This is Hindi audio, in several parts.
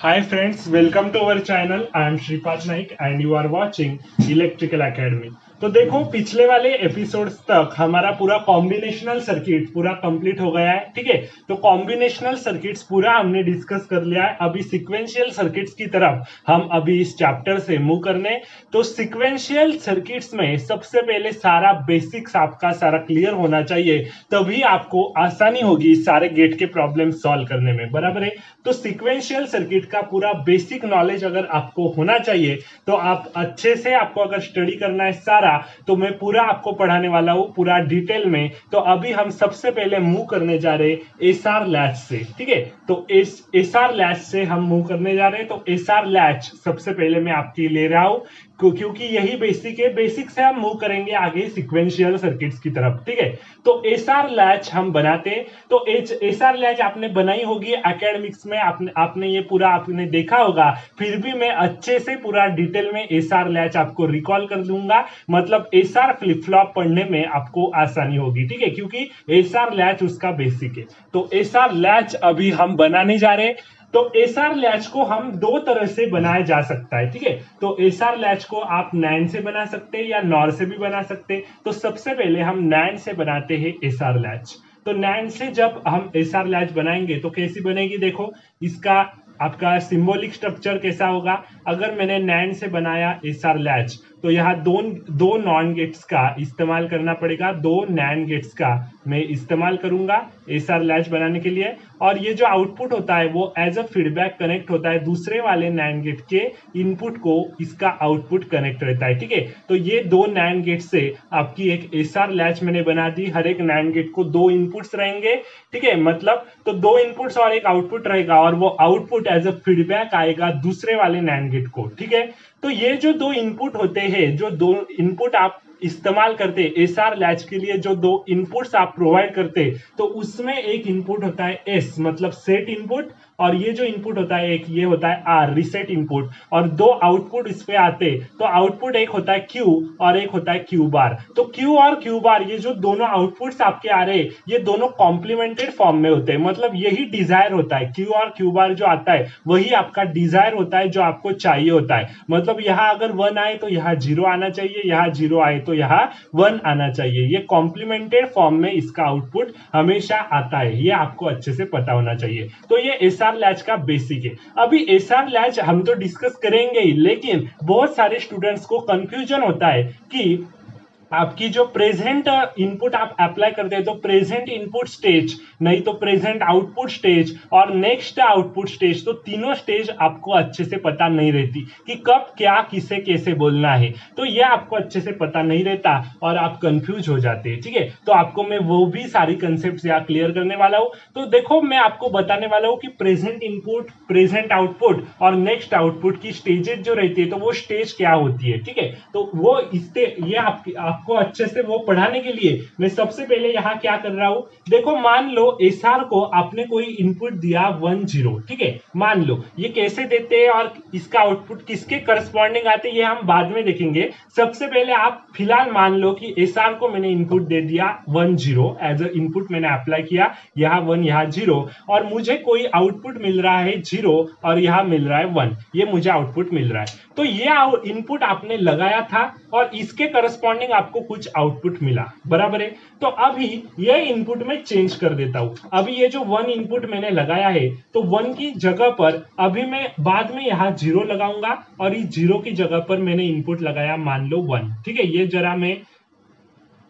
Hi friends, welcome to our channel. I am Shripad Naik and you are watching Electrical Academy. तो देखो पिछले वाले एपिसोड्स तक हमारा पूरा कॉम्बिनेशनल सर्किट पूरा कंप्लीट हो गया है। ठीक है, तो कॉम्बिनेशनल सर्किट्स पूरा हमने डिस्कस कर लिया है। अभी सीक्वेंशियल सर्किट्स की तरफ हम अभी इस चैप्टर से मूव करने। तो सीक्वेंशियल सर्किट्स में सबसे पहले सारा बेसिक्स आपका सारा क्लियर होना चाहिए, तभी आपको आसानी होगी इस सारे गेट के प्रॉब्लम सॉल्व करने में। बराबर है, तो सीक्वेंशियल सर्किट का पूरा बेसिक नॉलेज अगर आपको होना चाहिए तो आप अच्छे से, आपको अगर स्टडी करना है सारा, तो मैं पूरा आपको पढ़ाने वाला हूं पूरा डिटेल में। तो अभी हम सबसे पहले मूव करने जा रहे हैं एसआर लैच से। ठीक है, तो एसआर लैच से हम मूव करने जा रहे हैं। तो एसआर लैच सबसे पहले मैं आपके ले रहा हूं क्योंकि यही बेसिक है। बेसिक से हम मूव करेंगे आगे सीक्वेंशियल सर्किट्स की तरफ। ठीक है, तो एसआर लैच हम बनाते हैं। तो एसआर लैच आपने बनाई होगी एकेडमिक्स में, आपने ये पूरा आपने देखा होगा। फिर भी मैं अच्छे से पूरा डिटेल में एसआर लैच आपको रिकॉल कर दूंगा, मतलब एसआर फ्लिप फ्लॉप पढ़ने में आपको आसानी होगी। ठीक है, क्योंकि एसआर लैच उसका बेसिक है। तो एसआर लैच अभी हम बनाने जा रहे हैं। तो एसआर लैच को हम दो तरह से बनाया जा सकता है। ठीक है, तो एसआर लैच को आप नैंड से बना सकते हैं या नॉर से भी बना सकते हैं। तो सबसे पहले हम नैंड से बनाते हैं एसआर लैच। तो नैंड से जब हम एसआर लैच बनाएंगे तो कैसी बनेगी, देखो इसका आपका सिंबॉलिक स्ट्रक्चर कैसा होगा। अगर मैंने नैंड से बनाया एसआर लैच तो यहाँ दो नॉन गेट्स का इस्तेमाल करना पड़ेगा, दो नैंड गेट्स का मैं इस्तेमाल करूंगा एसआर लैच बनाने के लिए। और ये जो आउटपुट होता है वो एज अ फीडबैक कनेक्ट होता है दूसरे वाले नैंड गेट के इनपुट को, इसका आउटपुट कनेक्ट रहता है। ठीक है, तो ये दो नैंड गेट से आपकी एक एसआर लैच मैंने बना दी। हर एक नैंड गेट को दो इनपुट्स रहेंगे। ठीक है, मतलब तो दो इनपुट्स और एक आउटपुट रहेगा, और वो आउटपुट एज अ फीडबैक आएगा दूसरे वाले नैंड गेट को। ठीक है, तो ये जो दो इनपुट होते हैं, जो दो इनपुट आप इस्तेमाल करते हैं एसआर लैच के लिए, जो दो इनपुट्स आप प्रोवाइड करते हैं, तो उसमें एक इनपुट होता है एस मतलब सेट इनपुट, और ये जो इनपुट होता है एक ये होता है आर रिसेट इनपुट, और दो आउटपुट इस पे आते हैं। तो आउटपुट एक होता है क्यू और एक होता है क्यू बार। तो क्यू और क्यू बार ये जो दोनों आउटपुट्स आपके आ रहे हैं ये दोनों कॉम्प्लीमेंटेड फॉर्म में होते हैं, मतलब यही डिजायर होता है। क्यू और क्यू बार जो आता है वही आपका डिजायर होता है, जो आपको चाहिए होता है। मतलब यहाँ अगर 1 आए तो यहाँ 0 आना चाहिए, यहाँ 0 आए तो यहाँ 1 आना चाहिए। ये कॉम्प्लीमेंटेड फॉर्म में इसका आउटपुट हमेशा आता है, ये आपको अच्छे से पता होना चाहिए। तो ये एसआर लैच का बेसिक है। अभी एसआर लैच हम तो डिस्कस करेंगे ही, लेकिन बहुत सारे स्टूडेंट्स को कंफ्यूजन होता है कि आपकी जो प्रेजेंट इनपुट आप अप्लाई करते हैं तो प्रेजेंट इनपुट स्टेज, नहीं तो प्रेजेंट आउटपुट स्टेज और नेक्स्ट आउटपुट स्टेज, तो तीनों स्टेज आपको अच्छे से पता नहीं रहती कि कब क्या किसे कैसे बोलना है। तो ये आपको अच्छे से पता नहीं रहता और आप कंफ्यूज हो जाते हैं। ठीक है, तो आपको मैं वो भी सारी कंसेप्ट यहाँ क्लियर करने वाला हूँ। तो देखो मैं आपको बताने वाला हूँ कि प्रेजेंट इनपुट, प्रेजेंट आउटपुट और नेक्स्ट आउटपुट की स्टेजेस जो रहती है तो वो स्टेज क्या होती है। ठीक है, तो वो इससे ये आपको अच्छे से वो पढ़ाने के लिए मैं सबसे पहले यहाँ क्या कर रहा हूं, देखो मान लो एसआर को आपने कोई इनपुट दिया 1 0। ठीक है, मान लो ये कैसे देते हैं और इसका आउटपुट किसके करस्पॉन्डिंग आते हैं ये हम बाद में देखेंगे। सबसे पहले आप फिलहाल मान लो कि एसआर को मैंने इनपुट दे दिया 1 0, एज अ इनपुट मैंने अप्लाई किया, यहाँ 1 यहाँ 0, और मुझे कोई आउटपुट मिल रहा है 0 और यहाँ मिल रहा है 1, ये मुझे आउटपुट मिल रहा है। तो ये इनपुट आपने लगाया था और इसके करस्पॉन्डिंग आपको कुछ आउटपुट मिला। बराबर है, तो अभी ये इनपुट में चेंज कर देता हूं। अभी ये जो 1 इनपुट मैंने लगाया है तो 1 की जगह पर अभी मैं बाद में यहां 0 लगाऊंगा, और इस 0 की जगह पर मैंने इनपुट लगाया मान लो 1। ठीक है, ये जरा मैं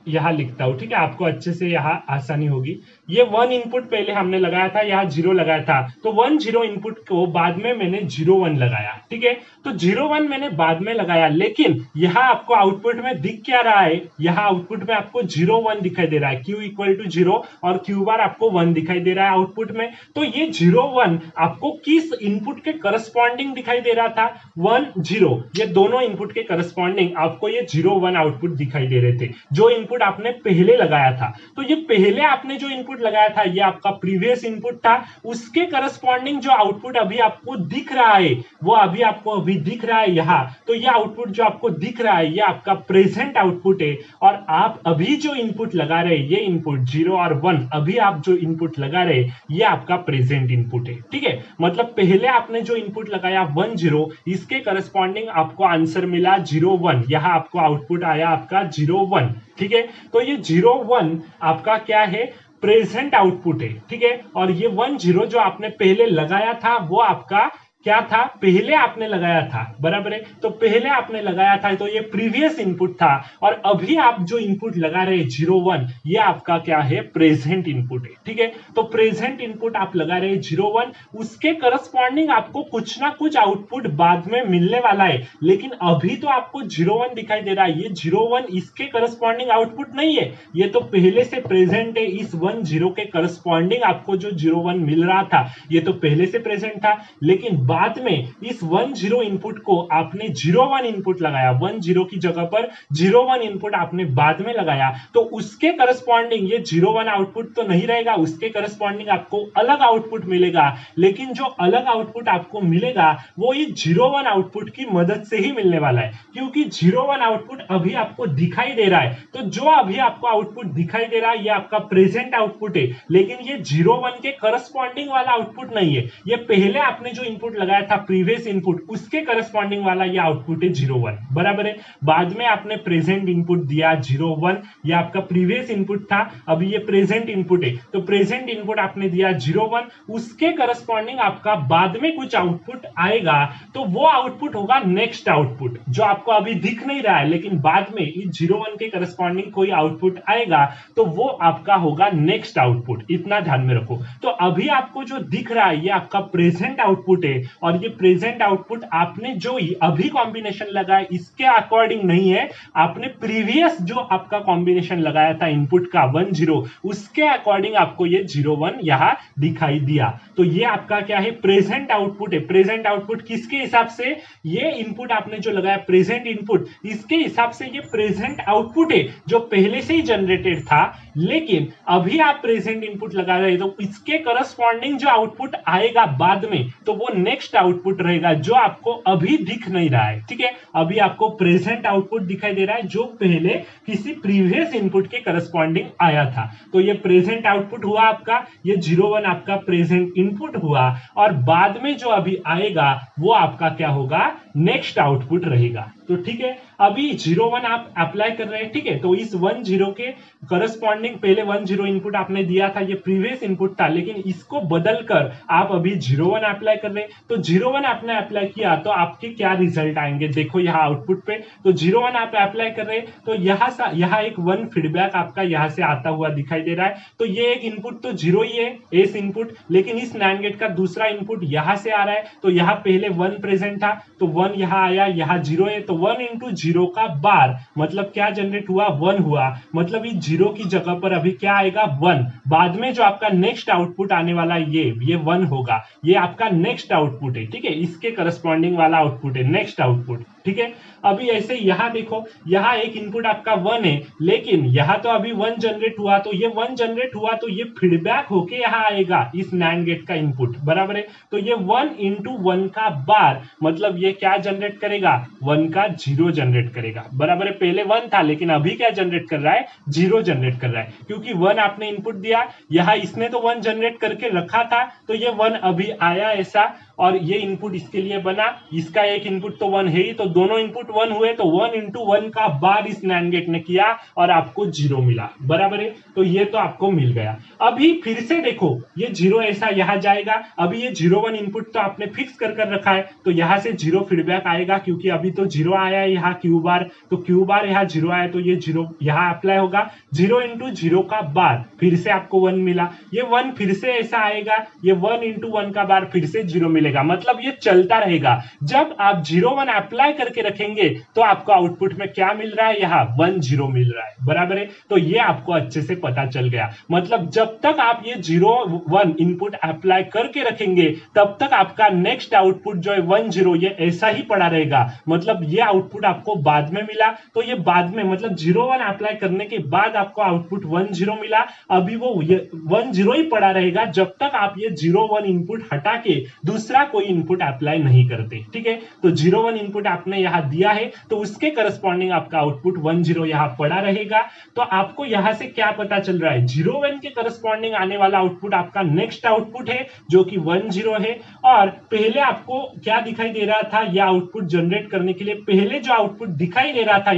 यहां लिखता हूं। ठीक है, आपको अच्छे से यहां आसानी होगी। ये 1 इनपुट पहले हमने लगाया था, यहां 0 लगाया था, तो 1 0 इनपुट को बाद में मैंने 0 1 लगाया। ठीक है, तो 0 1 मैंने बाद में लगाया, लेकिन यहां आपको आउटपुट में दिख क्या रहा है, यहां आउटपुट में आपको 0 1 दिखाई दे रहा है, क्यू इक्वल टू 0 और क्यू बार आपको 1 दिखाई दे रहा है आउटपुट में। तो ये 0 1 आपको किस इनपुट के करस्पॉन्डिंग दिखाई दे रहा था, 1 0, ये दोनों इनपुट के करस्पॉन्डिंग आपको ये 0 1 आउटपुट दिखाई दे रहे थे। जो इनपुट इनपुट आपने पहले लगाया था, तो ये पहले आपने जो इनपुट लगाया था ये आपका प्रीवियस इनपुट था, उसके करस्पॉन्डिंग जो आउटपुट अभी आपको दिख रहा है वो अभी दिख रहा है यहाँ, तो ये आउटपुट जो आपको दिख रहा है ये आपका प्रेजेंट आउटपुट है। और आप अभी जो इनपुट लगा रहे हैं ये इनपुट 0 और 1, अभी आप जो इनपुट लगा रहे हैं ये आपका प्रेजेंट इनपुट है। ठीक है, मतलब पहले आपने जो इनपुट लगाया 1 0, इसके करस्पॉन्डिंग आपको आंसर मिला 0 1, यहां आपको आउटपुट आया आपका 0 1। ठीक है, तो ये 0 1 आपका क्या है, प्रेजेंट आउटपुट है। ठीक है, और ये 1 0 जो आपने पहले लगाया था वो आपका क्या था, पहले आपने लगाया था, बराबर है, तो पहले आपने लगाया था तो ये प्रीवियस इनपुट था, और अभी आप जो इनपुट लगा रहे हैं 0 1 ये आपका क्या है, प्रेजेंट इनपुट है। ठीक है, तो प्रेजेंट इनपुट आप लगा रहे हैं 0 1, उसके करस्पॉन्डिंग आपको कुछ ना कुछ आउटपुट बाद में मिलने वाला है, लेकिन अभी तो आपको 0 1 दिखाई दे रहा है, ये 0 1 इसके करस्पॉन्डिंग आउटपुट नहीं है, ये तो पहले से प्रेजेंट है। इस 1 0 के करस्पॉन्डिंग आपको जो 0 1 मिल रहा था ये तो पहले से प्रेजेंट था, लेकिन बाद में इस 1 0 इनपुट को आपने 0 1 इनपुट लगाया, 1 0 की जगह पर 0 1 इनपुट आपने बाद में लगाया, तो उसके करस्पॉन्डिंग ये 0 1 आउटपुट तो नहीं रहेगा, उसके करस्पॉन्डिंग आपको अलग आउटपुट मिलेगा, लेकिन जो अलग आउटपुट आपको मिलेगा वो ये 0 1 आउटपुट की मदद से ही मिलने वाला है, क्योंकि 0 1 आउटपुट अभी आपको दिखाई दे रहा है, तो जो अभी आपको आउटपुट दिखाई दे रहा है ये आपका प्रेजेंट आउटपुट है, लेकिन ये 0 1 के करस्पॉन्डिंग वाला आउटपुट नहीं है, ये पहले आपने जो इनपुट लगाया था प्रीवियस इनपुट उसके करस्पॉन्डिंग वाला ये आउटपुट है 0 1, बराबर है। बाद में आपने प्रेजेंट इनपुट दिया 0 1, ये आपका प्रीवियस इनपुट था, अभी ये प्रेजेंट इनपुट है, तो प्रेजेंट इनपुट आपने दिया 0 1, उसके करस्पॉन्डिंग आपका बाद में कुछ आउटपुट आएगा, तो वो आउटपुट होगा नेक्स्ट आउटपुट, जो आपको अभी दिख नहीं रहा है, लेकिन बाद में इस 0 1 के करस्पॉन्डिंग कोई आउटपुट आएगा तो वो आपका होगा नेक्स्ट आउटपुट, इतना ध्यान में रखो। तो अभी आपको जो दिख रहा है ये आपका प्रेजेंट आउटपुट है, और ये प्रेजेंट आउटपुट आपने जो अभी कॉम्बिनेशन लगाया इसके अकॉर्डिंग नहीं है, आपने प्रीवियस जो आपका कॉम्बिनेशन लगाया था इनपुट का 1 0 उसके अकॉर्डिंग आपको ये 0 1 यहां दिखाई दिया, तो ये आपका क्या है, प्रेजेंट आउटपुट है। प्रेजेंट आउटपुट किसके हिसाब से, ये इनपुट आपने जो लगाया प्रेजेंट इनपुट, इसके हिसाब से ये प्रेजेंट आउटपुट है जो पहले से ही जनरेटेड था, लेकिन अभी आप प्रेजेंट इनपुट लगा रहे तो इसके करस्पॉन्डिंग जो आउटपुट आएगा बाद में तो वो नेक्स्ट आउटपुट रहेगा जो आपको अभी दिख नहीं रहा है। ठीक है, अभी आपको प्रेजेंट आउटपुट दिखाई दे रहा है जो पहले किसी प्रीवियस इनपुट के करस्पॉन्डिंग आया था, तो ये प्रेजेंट आउटपुट हुआ आपका, ये 0 1 आपका प्रेजेंट इनपुट हुआ, और बाद में जो अभी आएगा वो आपका क्या होगा, नेक्स्ट आउटपुट रहेगा। तो ठीक है, अभी 0 1 आप अप्लाई कर रहे हैं, ठीक है, तो इस 1 0 के करस्पॉन्डिंग पहले 1 0 इनपुट आपने दिया था, ये प्रीवियस इनपुट था, लेकिन इसको बदलकर आप अभी 0 1 अप्लाई कर रहे हैं, तो 0 1 आपने अप्लाई किया तो आपके क्या रिजल्ट आएंगे, देखो यहाँ आउटपुट पे, तो 0 1 आप अप्लाई कर रहे हैं तो यहाँ एक 1 फीडबैक आपका यहाँ से आता हुआ दिखाई दे रहा है, तो ये एक इनपुट तो 0 ही है, एस इनपुट, लेकिन इस नैंड गेट का दूसरा इनपुट यहाँ से आ रहा है, तो यहाँ पहले 1 प्रेजेंट था तो 1 यहाँ आया, यहाँ 0 है, तो 1 इंटू 0 का बार मतलब क्या जनरेट हुआ, 1 हुआ, मतलब इस 0 की जगह पर अभी क्या आएगा, 1, बाद में जो आपका नेक्स्ट आउटपुट आने वाला ये 1 होगा, ये आपका नेक्स्ट आउटपुट है। ठीक है, इसके करस्पॉन्डिंग वाला आउटपुट है नेक्स्ट आउटपुट। ठीक है, अभी ऐसे यहाँ देखो, यहाँ एक इनपुट आपका 1 है, लेकिन यहाँ तो अभी 1 जनरेट हुआ, तो ये 1 जनरेट हुआ तो ये फीडबैक होके यहाँ आएगा इस नैंड गेट का इनपुट, बराबर है, तो ये 1 इंटू 1 का बार मतलब ये क्या जनरेट करेगा, 1 का 0 जनरेट करेगा, बराबर है, पहले 1 था लेकिन अभी क्या जनरेट कर रहा है, 0 जनरेट कर रहा है, क्योंकि 1 आपने इनपुट दिया, यहाँ इसने तो 1 जनरेट करके रखा था, तो ये 1 अभी आया ऐसा, और ये इनपुट इसके लिए बना, इसका एक इनपुट तो 1 है ही, तो दोनों इनपुट 1 हुए, तो 1 इंटू 1 का बार इस नैंड गेट ने किया और आपको 0 मिला, बराबर है, तो ये तो आपको मिल गया। अभी फिर से देखो, ये 0 ऐसा यहाँ जाएगा, अभी ये 0 1 इनपुट तो आपने फिक्स कर रखा है, तो यहाँ से 0 फीडबैक आएगा, क्योंकि अभी तो 0 आया है यहाँ क्यू बार, तो क्यू बार यहाँ 0 आया, तो ये 0 यहाँ अप्लाई होगा, 0 इंटू 0 का बार फिर से आपको 1 मिला, ये 1 फिर से ऐसा आएगा, ये 1 इंटू 1 का बार फिर से 0 मिलेगा, मतलब ये चलता रहेगा। जब आप 0 1 अप्लाई करके रखेंगे तो आपको आउटपुट में क्या मिल रहा है, यहाँ 1 0 मिल रहा है, बराबर है। तो ये आपको अच्छे से पता चल गया। मतलब जब तक आप ये 0 1 इनपुट अप्लाई करके रखेंगे तब तक आपका नेक्स्ट आउटपुट जो है 1 0 ये ऐसा ही पड़ा रहेगा। मतलब ये आउटपुट आपको बाद में मिला तो ये बाद में मतलब 0 1 अप्लाई करने के बाद आपको आउटपुट 1 0 मिला, अभी वो 1 0 ही पड़ा रहेगा जब तक आप ये 0 1 इनपुट हटा के दूसरा कोई इनपुट अप्लाई नहीं करते, ठीक है। तो 0 1 इनपुट आपने यहां दिया है तो उसके करस्पॉन्डिंग आपका आउटपुट 1 0 यहां पड़ा रहेगा। तो आपको यहां से क्या पता चल रहा है, 0 1 के करस्पॉन्डिंग आने वाला आउटपुट आपका नेक्स्ट आउटपुट है जो कि 1 0 है। और पहले आपको क्या दिखाई दे रहा था, यह आउटपुट जनरेट करने के लिए पहले जो आउटपुट दिखाई दे रहा था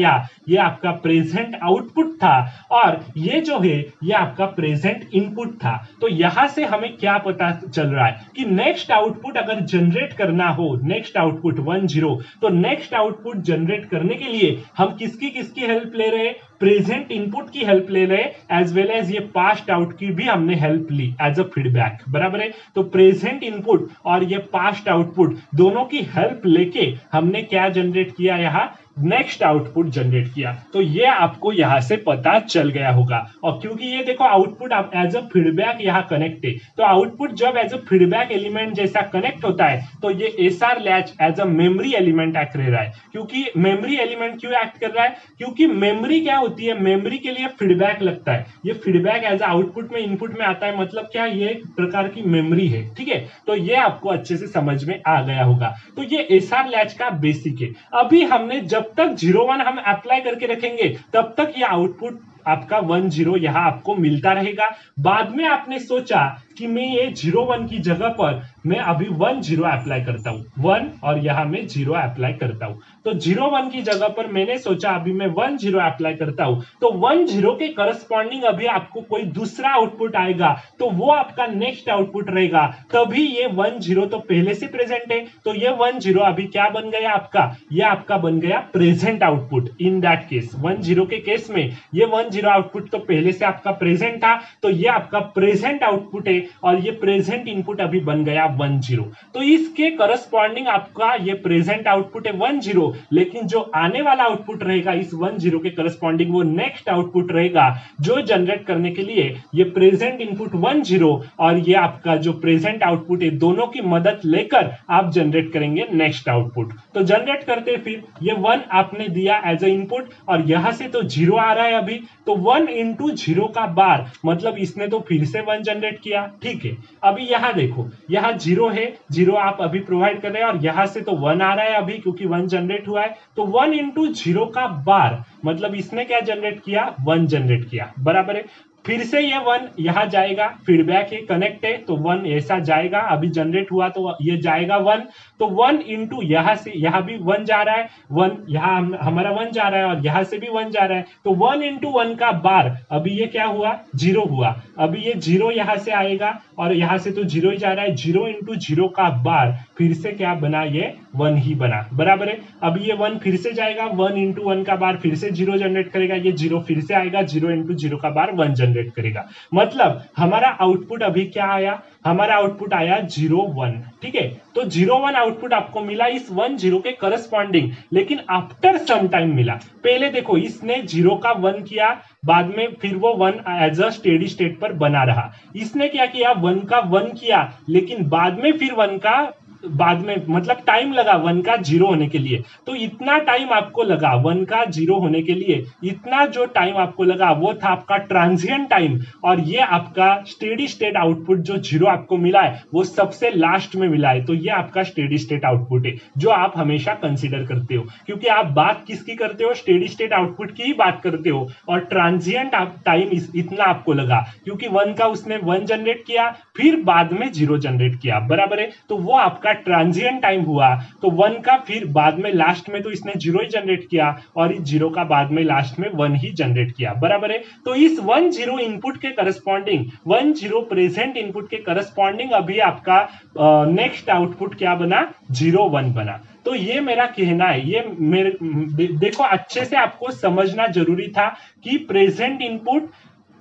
ये आपका प्रेजेंट आउटपुट था और ये जो है ये आपका प्रेजेंट इनपुट था। तो यहां से हमें क्या पता चल रहा है कि नेक्स्ट आउटपुट अगर जनरेट करना हो, नेक्स्ट आउटपुट 1 0, तो नेक्स्ट आउटपुट जनरेट करने के लिए हम किसकी हेल्प ले रहे हैं, प्रेजेंट इनपुट की हेल्प ले रहे हैं, एज वेल एज ये पास्ट आउट की भी हमने हेल्प ली एज अ फीडबैक, बराबर है। तो प्रेजेंट इनपुट और ये पास्ट आउटपुट दोनों की हेल्प लेके हमने क्या जनरेट किया, यहाँ नेक्स्ट आउटपुट जनरेट किया। तो ये आपको यहां से पता चल गया होगा। और क्योंकि ये देखो आउटपुट एज अ फीडबैक यहां कनेक्ट है, तो आउटपुट जब एज अ फीडबैक एलिमेंट जैसा कनेक्ट होता है तो ये SR latch as a memory element act कर रहा है। क्योंकि मेमोरी एलिमेंट क्यों एक्ट कर रहा है, क्योंकि मेमोरी क्या होती है, मेमोरी के लिए फीडबैक लगता है। ये फीडबैक एज आउटपुट में इनपुट में आता है, मतलब क्या, ये एक प्रकार की मेमोरी है, ठीक है। तो ये आपको अच्छे से समझ में आ गया होगा। तो ये एसआर लैच का बेसिक है। अभी हमने जब तक 0 1 हम अप्लाई करके रखेंगे तब तक ये आउटपुट आपका 1 0 यहां आपको मिलता रहेगा। बाद में आपने सोचा कि मैं ये 0 1 की जगह पर मैं अभी 1 0 अप्लाई करता हूं, 1 और यहां मैं 0 अप्लाई करता हूं। तो 0 1 की जगह पर मैंने सोचा अभी मैं 1 0 अप्लाई करता हूं, तो 1 0 के करस्पॉन्डिंग अभी आपको कोई दूसरा आउटपुट आएगा तो वो आपका नेक्स्ट आउटपुट रहेगा। तभी ये 1 0 तो पहले से प्रेजेंट है, तो ये 1 0 अभी क्या बन गया आपका, ये आपका बन गया present output. In that case 1 0 के केस में ये 1 0 आउटपुट तो पहले से आपका प्रेजेंट था, तो ये आपका प्रेजेंट आउटपुट है और ये प्रेजेंट इनपुट अभी बन गया 1 0। तो इसके करस्पॉन्डिंग आपका ये प्रेजेंट आउटपुट है 1 0, लेकिन जो आने वाला आउटपुट रहेगा इस 1 0 के करस्पॉन्डिंग वो नेक्स्ट आउटपुट रहेगा जो जनरेट करने के लिए ये प्रेजेंट इनपुट 1 0 और ये आपका जो प्रेजेंट आउटपुट है दोनों की मदद लेकर आप जनरेट करेंगे नेक्स्ट आउटपुट। तो जनरेट करते फिर ये 1 आपने दिया एज अ इनपुट और यहां से तो 0 आ रहा है अभी, तो 1 इंटू 0 का बार मतलब इसने तो फिर से 1 जनरेट किया, ठीक है। अभी यहां देखो, यहां 0 है, 0 आप अभी प्रोवाइड कर रहे हैं और यहां से तो 1 आ रहा है अभी क्योंकि 1 जनरेट हुआ है। तो 1 इंटू 0 का बार मतलब इसने क्या जनरेट किया, 1 जनरेट किया, बराबर है। फिर से ये 1 यहां जाएगा, फीडबैक है, कनेक्ट है, तो 1 ऐसा जाएगा, अभी जनरेट हुआ तो ये जाएगा 1। तो 1 इंटू यहां से यहां भी 1 जा रहा है, 1 यहां हमारा 1 जा रहा है और यहां से भी 1 जा रहा है, तो 1 इंटू 1 का बार अभी ये क्या हुआ, 0 हुआ। अभी ये 0 यहां से आएगा और यहां से तो 0 ही जा रहा है, 0 इंटू 0 का बार फिर से क्या बना, ये 1 ही बना, बराबर है। अभी ये 1 फिर से जाएगा, 1 इंटू 1 का बार फिर से 0 जनरेट करेगा, ये 0 फिर से आएगा, 0 इंटू 0 का बार 1 जनरेट करेगा। मतलब हमारा आउटपुट अभी क्या आया, हमारा आउटपुट आया 0 1, ठीक है। तो 0 1 आउटपुट आपको मिला इस 1 0 के करस्पॉन्डिंग, लेकिन आफ्टर सम टाइम मिला। पहले देखो इसने 0 का 1 किया, बाद में फिर वो 1 एज अ स्टेडी स्टेट पर बना रहा। इसने क्या किया, 1 का 1 किया, लेकिन बाद में फिर 1 का बाद में मतलब टाइम लगा 1 का 0 होने के लिए। तो इतना टाइम आपको लगा 1 का 0 होने के लिए, इतना जो टाइम आपको लगा वो था आपका ट्रांजिएंट टाइम। और ये आपका स्टेडी स्टेट आउटपुट जो 0 आपको मिला है वो सबसे लास्ट में मिला है। तो ये आपका स्टेडी स्टेट आउटपुट है जो आप हमेशा कंसीडर करते हो, क्योंकि आप बात किसकी करते हो, स्टेडी स्टेट आउटपुट की ही बात करते हो। और ट्रांजिएंट टाइम इतना आपको लगा क्योंकि 1 का उसने 1 जनरेट किया, फिर बाद में 0 जनरेट किया, बराबर है। तो वो आपका ट्रांजिएंट टाइम हुआ। तो 1 का फिर बाद में लास्ट में तो इसने 0 ही जनरेट किया और इस 0 का बाद में लास्ट में 1 ही जनरेट किया, बराबर है। तो इस 1 0 इनपुट के करस्पॉन्डिंग 1 0 प्रेजेंट इनपुट के करस्पॉन्डिंग अभी आपका नेक्स्ट आउटपुट क्या बना, 0 1 बना। तो ये मेरा कहना है, ये मेरे देखो अच्छे से आपको समझना जरूरी था कि present input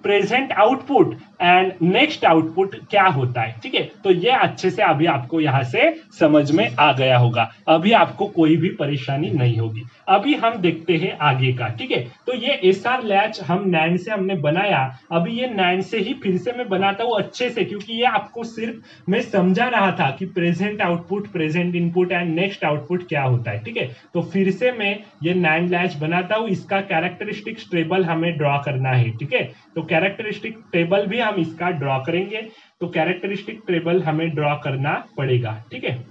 present output and next output क्या होता है। ठीक है, तो ये अच्छे से अभी आपको यहाँ से समझ में आ गया होगा, अभी आपको कोई भी परेशानी नहीं होगी। अभी हम देखते हैं आगे का। ठीक है, तो ये एसआर लैच हम नैंड से हमने बनाया, अभी ये नैंड से ही फिर से मैं बनाता हूँ अच्छे से, क्योंकि ये आपको सिर्फ मैं समझा रहा था कि present output, present input and next output क्या होता है। ठीक है, तो फिर से मैं ये नैंड लैच बनाता हूँ, इसका कैरेक्टरिस्टिक्स टेबल हमें ड्रॉ करना है। ठीक है, तो कैरेक्टरिस्टिक टेबल भी हम इसका ड्रॉ करेंगे, तो कैरेक्टरिस्टिक टेबल हमें ड्रॉ करना पड़ेगा। ठीक है,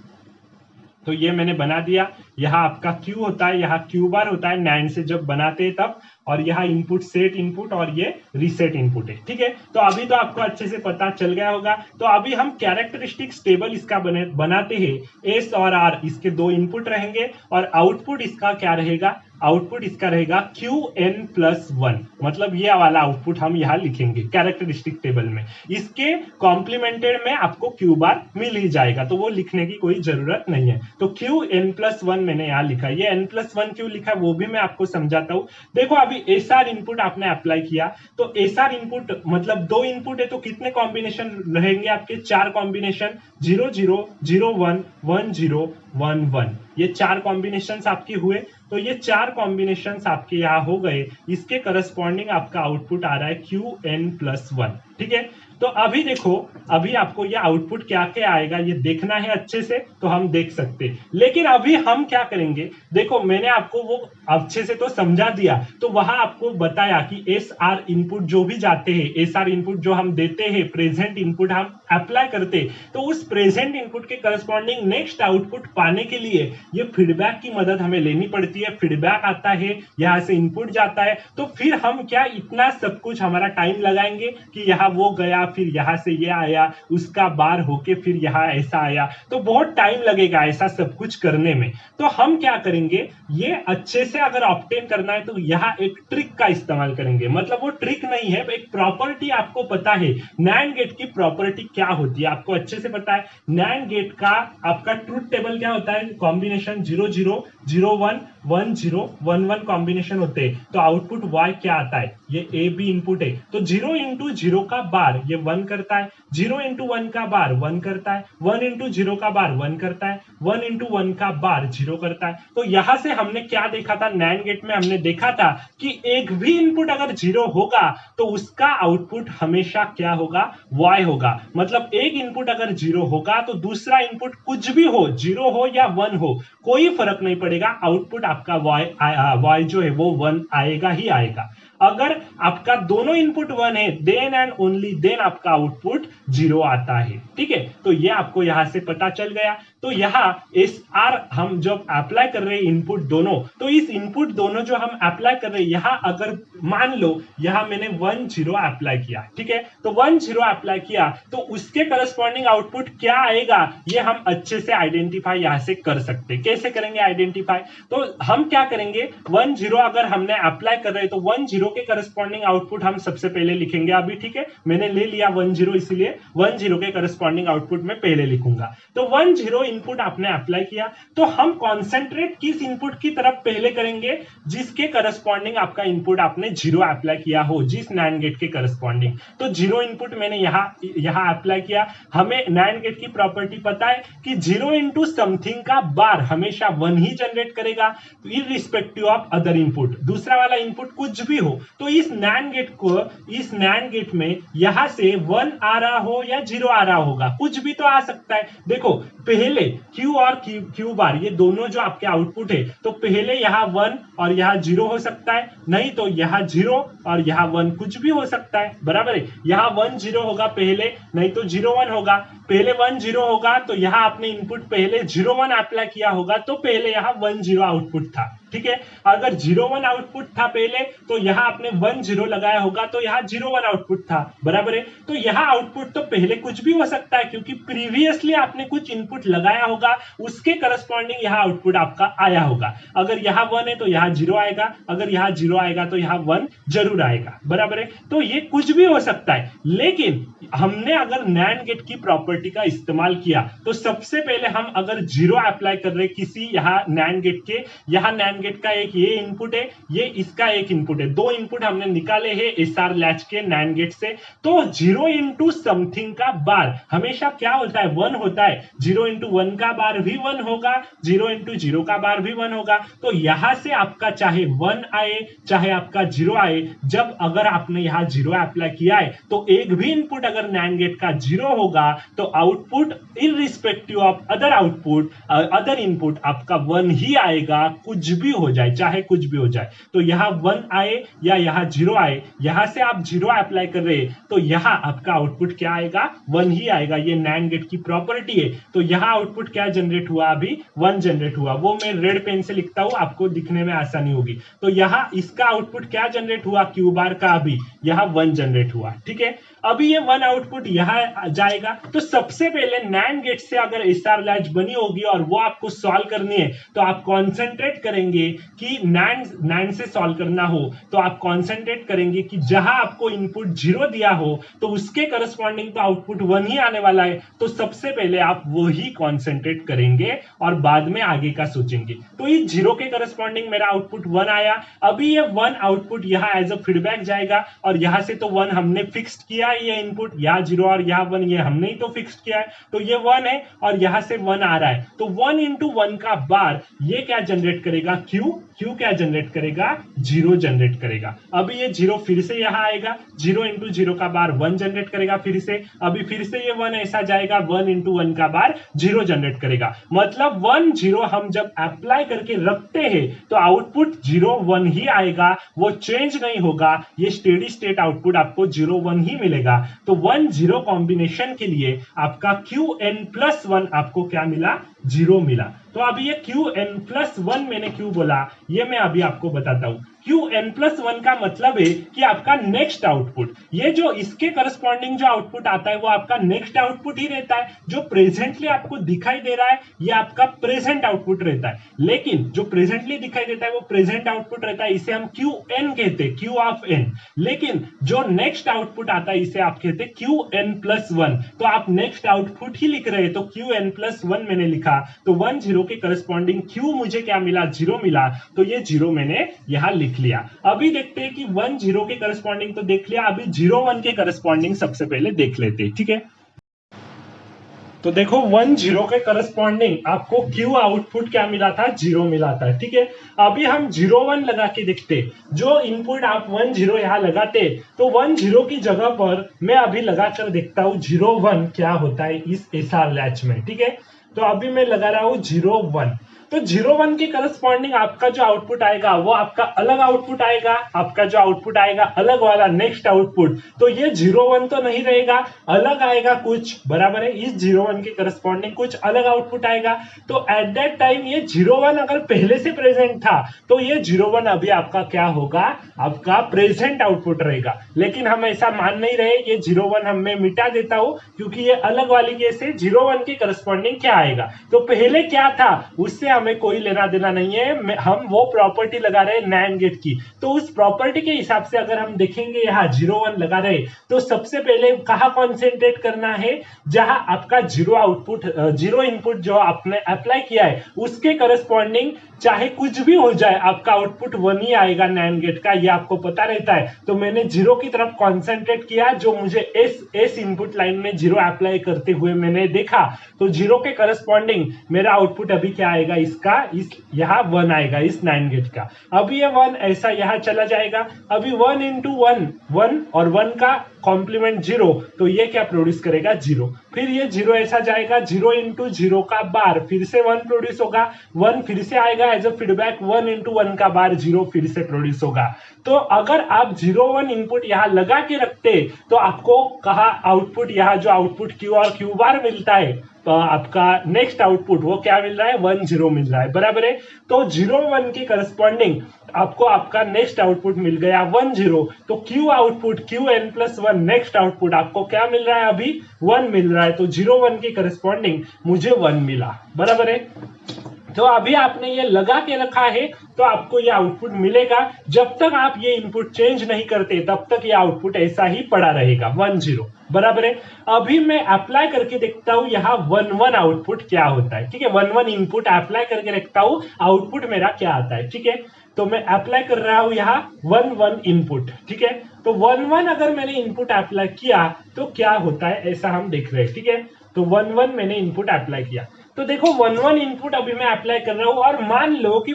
तो ये मैंने बना दिया। यहाँ आपका क्यू होता है, यहाँ क्यू बार होता है नैंड से जब बनाते हैं तब, और यहाँ इनपुट सेट इनपुट और ये रीसेट इनपुट है। ठीक है, तो अभी तो आपको अच्छे से पता चल गया होगा। तो अभी हम कैरेक्टरिस्टिक्स टेबल इसका बनाते हैं। एस और आर इसके दो इनपुट रहेंगे और आउटपुट इसका क्या रहेगा, आउटपुट इसका रहेगा Qn+1, मतलब ये वाला आउटपुट हम यहाँ लिखेंगे कैरेक्टरिस्टिक टेबल में। इसके कॉम्प्लीमेंटेड में आपको क्यू बार मिल ही जाएगा, तो वो लिखने की कोई जरूरत नहीं है। तो Qn+1 मैंने यहाँ लिखा, ये n+1 क्यों लिखा वो भी मैं आपको समझाता हूँ। देखो अभी एसआर इनपुट आपने अप्लाई किया, तो एसआर इनपुट मतलब दो इनपुट है, तो कितने कॉम्बिनेशन रहेंगे आपके, चार कॉम्बिनेशन, 0 0 0 1 1 0 1 1, ये चार कॉम्बिनेशन आपके हुए। तो ये चार कॉम्बिनेशन आपके यहाँ हो गए, इसके करस्पॉन्डिंग आपका आउटपुट आ रहा है Qn+1। ठीक है, तो अभी देखो, अभी आपको ये आउटपुट क्या क्या आएगा ये देखना है अच्छे से, तो हम देख सकते। लेकिन अभी हम क्या करेंगे, देखो मैंने आपको वो अच्छे से तो समझा दिया, तो वहां आपको बताया कि एस आर इनपुट जो भी जाते हैं, एस आर इनपुट जो हम देते हैं, प्रेजेंट इनपुट हम अप्लाई करते, तो उस प्रेजेंट इनपुट के करस्पॉन्डिंग नेक्स्ट आउटपुट पाने के लिए ये फीडबैक की मदद हमें लेनी पड़ती है। फीडबैक आता है, यहाँ से इनपुट जाता है, तो फिर हम क्या इतना सब कुछ हमारा टाइम लगाएंगे कि यहाँ वो गया, फिर यहाँ से ये आया, उसका बार होके फिर यहाँ ऐसा आया, तो बहुत टाइम लगेगा ऐसा सब कुछ करने में। तो हम क्या करेंगे, ये अच्छे से अगर ऑब्टेन करना है तो यहाँ एक ट्रिक का इस्तेमाल करेंगे। मतलब वो ट्रिक नहीं है, एक प्रॉपर्टी आपको पता है, नैंड गेट की प्रॉपर्टी क्या होती है आपको अच्छे से पता है। नैंड गेट का आपका ट्रूथ टेबल क्या होता है, कॉम्बिनेशन 0 0 0 1 1 0 1 1 कॉम्बिनेशन होते हैं। तो आउटपुट y क्या आता है, ये ए बी इनपुट है, तो 0 इंटू 0 का बार ये 1 करता है, 0 इंटू 1 का बार 1 करता है, 1 इंटू 0 का बार 1 करता है, 1 इंटू 1 का बार 0 करता है। तो यहां से हमने क्या देखा था, नैंड गेट में हमने देखा था कि एक भी इनपुट अगर 0 होगा तो उसका आउटपुट हमेशा क्या होगा, y होगा। मतलब एक इनपुट अगर 0 होगा तो दूसरा इनपुट कुछ भी हो, 0 हो या 1 हो, कोई फर्क नहीं पड़ेगा, आउटपुट आपका y जो है वो 1 आएगा ही आएगा। अगर आपका दोनों इनपुट 1 है, देन एंड ओनली देन आपका आउटपुट 0 आता है। ठीक है, तो ये आपको यहां से पता चल गया। तो यहाँ एस आर हम जब अप्लाई कर रहे हैं इनपुट दोनों, तो इस इनपुट दोनों जो हम अप्लाई कर रहे हैं, यहाँ अगर मान लो यहाँ मैंने 1 0 अप्लाई किया, ठीक है, तो 1 0 अप्लाई किया, तो उसके करस्पॉन्डिंग आउटपुट क्या आएगा ये हम अच्छे से आइडेंटिफाई यहाँ से कर सकते। कैसे करेंगे आइडेंटिफाई, तो हम क्या करेंगे, 1 0 अगर हमने अप्लाई कर रहे हैं तो 1 0 के करस्पॉन्डिंग आउटपुट हम सबसे पहले लिखेंगे अभी। ठीक है, मैंने ले लिया 1 0, इसलिए 1 0 के करस्पॉन्डिंग आउटपुट में पहले लिखूंगा। तो 1 0 इनपुट आपने अप्लाई किया, तो हम कॉन्सेंट्रेट किस इनपुट की तरफ पहले करेंगे, जिसके करस्पॉन्डिंग आपका इनपुट आपने 0 अप्लाई किया हो, जिस नैंड गेट के करस्पॉन्डिंग। तो 0 इनपुट मैंने यहां अप्लाई किया। हमें नैंड गेट की प्रॉपर्टी पता है कि 0 इंटू समथिंग का बार हमेशा 1 ही जनरेट करेगा, इररिस्पेक्टिव ऑफ अदर इनपुट, दूसरा वाला इनपुट कुछ भी हो। तो इस नैंड गेट में यहां से 1 आ रहा हो या 0 आ रहा होगा, कुछ भी तो आ सकता है। देखो पहले Q और Q बार ये दोनों जो आपके आउटपुट है, तो पहले यहाँ 1 और यहाँ 0 हो सकता है, नहीं तो यहाँ 0 और यहाँ 1 कुछ भी हो सकता है, बराबर है। यहाँ 1 0 होगा पहले, नहीं तो 0 1 होगा। पहले 1 0 होगा तो यहाँ आपने इनपुट पहले 0 1 अप्लाई किया होगा, तो पहले यहाँ 1 0 आउटपुट था। ठीक है, अगर 0 1 आउटपुट था पहले, तो यहाँ आपने 1 0 लगाया होगा, तो यहाँ 0 1 आउटपुट था, बराबर है। तो यहाँ आउटपुट तो पहले कुछ भी हो सकता है, क्योंकि प्रीवियसली आपने कुछ इनपुट लगाया होगा, उसके करस्पॉन्डिंग यहाँ आउटपुट आपका आया होगा। अगर यहाँ 1 है तो यहाँ 0 आएगा, अगर यहाँ 0 आएगा तो यहाँ 1 जरूर आएगा, बराबर है। तो ये कुछ भी हो सकता है, लेकिन हमने अगर नैंड गेट की प्रॉपर्टी का इस्तेमाल किया, तो सबसे पहले हम अगर 0 अप्लाई कर रहे किसी यहाँ नैंड गेट गेट का एक ये इनपुट है, ये इसका एक इनपुट है, दो इनपुट हमने निकाले हैं एसआर लैच के नैंड गेट से। तो 0 इंटू समथिंग का बार हमेशा क्या होता है, 1 होता है। 0 इंटू 1 का बार भी 1 होगा, 0 इंटू 0 का बार भी 1 होगा। तो यहां से आपका चाहे 1 आए चाहे आपका 0 आए, जब अगर आपने यहां 0 अप्लाई किया है तो एक भी इनपुट अगर नैंड गेट का 0 होगा तो output irrespective of other output other input आपका 1 ही आएगा, कुछ भी हो जाए, चाहे कुछ भी हो जाए। तो यहाँ 1 आए या यहाँ 0 आए, यहां से आप 0 अप्लाई कर रहे हैं तो यहाँ आपका आउटपुट क्या आएगा, 1 ही आएगा। ये नैंड गेट की प्रॉपर्टी है। तो यहाँ आउटपुट क्या जनरेट हुआ, अभी 1 जनरेट हुआ। वो मैं रेड पेन से लिखता हूं, आपको दिखने में आसानी होगी। तो यहाँ इसका आउटपुट क्या जनरेट हुआ, क्यू बार का अभी यहाँ 1 जनरेट हुआ, ठीक है। अभी ये 1 आउटपुट यहाँ जाएगा। तो सबसे पहले नैंड गेट से अगर एसआर लैच बनी होगी और वो आपको सॉल्व करनी है तो आप कॉन्सेंट्रेट करेंगे कि नैंड से सॉल्व करना हो तो आप कॉन्सेंट्रेट करेंगे कि जहां आपको इनपुट 0 दिया हो तो उसके करस्पॉन्डिंग तो आउटपुट 1 ही आने वाला है। तो सबसे पहले आप वो ही कॉन्सेंट्रेट करेंगे और बाद में आगे का सोचेंगे। तो ये 0 के करस्पॉन्डिंग मेरा आउटपुट 1 आया। अभी ये 1 आउटपुट यहाँ एज अ फीडबैक जाएगा और यहां से तो 1 हमने फिक्स्ड किया, ये इनपुट यहाँ 0 और यहाँ 1 ये हमने ही तो फिक्स किया है। तो ये 1 है और यहां से 1 आ रहा है। तो 1 इंटू 1 का बार ये क्या जनरेट करेगा, क्यू क्या जनरेट करेगा, 0 जनरेट करेगा। अभी ये 0 फिर से यहां आएगा, 0 इंटू 0 का बार 1 जनरेट करेगा फिर से। अभी फिर से ये 1 ऐसा जाएगा, 1 इंटू 1 का बार 0 जनरेट करेगा। मतलब 1 0 हम जब अप्लाई करके रखते हैं तो आउटपुट 0 1 ही आएगा, वो चेंज नहीं होगा। ये स्टेडी स्टेट आउटपुट आपको 0 1 ही मिलेगा। तो 1 0 कॉम्बिनेशन के लिए आपका Qn+1 आपको क्या मिला, 0 मिला। तो अभी ये Qn+1 मैंने क्यों बोला ये मैं अभी आपको बताता हूं। Qn+1 का मतलब है कि आपका नेक्स्ट आउटपुट, ये जो इसके करस्पॉन्डिंग जो आउटपुट आता है वो आपका नेक्स्ट आउटपुट ही रहता है। जो प्रेजेंटली आपको दिखाई दे रहा है ये आपका प्रेजेंट आउटपुट रहता है। लेकिन जो प्रेजेंटली दिखाई देता है वो प्रेजेंट आउटपुट रहता है, इसे हम Qn कहते हैं, Q ऑफ n। लेकिन जो नेक्स्ट आउटपुट आता है इसे आप कहते हैं Qn+1। तो आप नेक्स्ट आउटपुट ही लिख रहे हैं तो Qn+1 मैंने लिखा। तो 1 0 के करस्पॉन्डिंग Q मुझे क्या मिला, 0 मिला। तो ये 0 मैंने यहां लिख लिया। अभी देखते हैं कि 1 0 के करस्पॉन्डिंग तो देख लिया, अभी 0 1 के करस्पॉन्डिंग सबसे पहले देख लेते हैं, ठीक है। तो देखो 1 0 के करस्पॉन्डिंग आपको Q आउटपुट क्या मिला था, 0 मिला था, ठीक है। अभी हम 0 1 लगा के देखते, जो इनपुट आप 1 0 यहां लगाते तो 1 0 की जगह पर मैं अभी लगाकर देखता हूं 0 1 क्या होता है इस एसआर लैच में, ठीक है। तो अभी मैं लगा रहा हूं 0 1। तो 0 1 के करस्पॉन्डिंग आपका जो आउटपुट आएगा वो आपका अलग आउटपुट आएगा, आपका जो आउटपुट आएगा अलग वाला नेक्स्ट आउटपुट। तो ये 0 1 तो नहीं रहेगा, अलग आएगा कुछ, बराबर है। इस 0 1 के करस्पॉन्डिंग कुछ अलग आउटपुट आएगा। तो एट दैट टाइम ये 0 1 अगर पहले से प्रेजेंट था तो ये 0 1 अभी आपका क्या होगा, आपका प्रेजेंट आउटपुट रहेगा। लेकिन हम ऐसा मान नहीं रहे, ये 0 1 हम मैं मिटा देता हूं क्योंकि ये अलग वाली केस है। 0 1 के करस्पॉन्डिंग क्या आएगा, तो पहले क्या था उससे हमें कोई लेना देना नहीं है, हम वो प्रॉपर्टी लगा रहे हैं नैंड गेट की। तो उस प्रॉपर्टी के हिसाब से अगर हम देखेंगे यहाँ 0 1 लगा रहे तो सबसे पहले कहाँ कॉन्सेंट्रेट करना है, जहां आपका 0 आउटपुट 0 इनपुट जो आपने अप्लाई किया है उसके करस्पॉन्डिंग चाहे कुछ भी हो जाए आपका आउटपुट 1 ही आएगा नैंड गेट का, ये आपको पता रहता है। तो मैंने 0 की तरफ कॉन्सेंट्रेट किया, जो मुझे एस इनपुट लाइन में 0 अप्लाई करते हुए मैंने देखा। तो 0 के करस्पॉन्डिंग मेरा आउटपुट अभी क्या आएगा, इसका यहाँ 1 आएगा इस नैंड गेट का। अभी ये 1 ऐसा यहाँ चला जाएगा। अभी 1 इंटू 1 1 और 1 का कॉम्प्लीमेंट 0, तो ये क्या प्रोड्यूस करेगा, 0। फिर ये 0 ऐसा जाएगा, 0 इंटू 0 का बार फिर से 1 प्रोड्यूस होगा, 1 फिर से आएगा एज अ फीडबैक, 1 इंटू 1 का बार 0 फिर से प्रोड्यूस होगा। तो अगर आप 0 1 इनपुट यहाँ लगा के रखते तो आपको कहा आउटपुट, यहाँ जो आउटपुट Q और Q बार मिलता है तो आपका नेक्स्ट आउटपुट वो क्या मिल रहा है, 1 0 मिल रहा है, बराबर है। तो 0 1 के करस्पॉन्डिंग आपको आपका नेक्स्ट आउटपुट मिल गया 1 0। तो Q output Qn+1 next output आपको क्या मिल रहा है, अभी 1 मिल रहा है। तो 0 1 के करस्पॉन्डिंग मुझे 1 मिला, बराबर है। तो अभी आपने ये लगा के रखा है तो आपको ये आउटपुट मिलेगा। जब तक आप ये इनपुट चेंज नहीं करते तब तक ये आउटपुट ऐसा ही पड़ा रहेगा 1 0, बराबर है। अभी मैं अप्लाई करके देखता हूं यहाँ 1 1 आउटपुट क्या होता है, ठीक है। 1 1 इनपुट अप्लाई करके देखता हूं आउटपुट मेरा क्या आता है, ठीक है। तो मैं अप्लाई कर रहा हूं यहाँ 1 1 इनपुट, ठीक है। तो 1 1 अगर मैंने इनपुट अप्लाई किया तो क्या होता है ऐसा हम देख रहे हैं, ठीक है। तो 1 1 मैंने इनपुट अप्लाई किया तो देखो 1 1 इनपुट अभी मैं अप्लाई कर रहा हूं और मान लो कि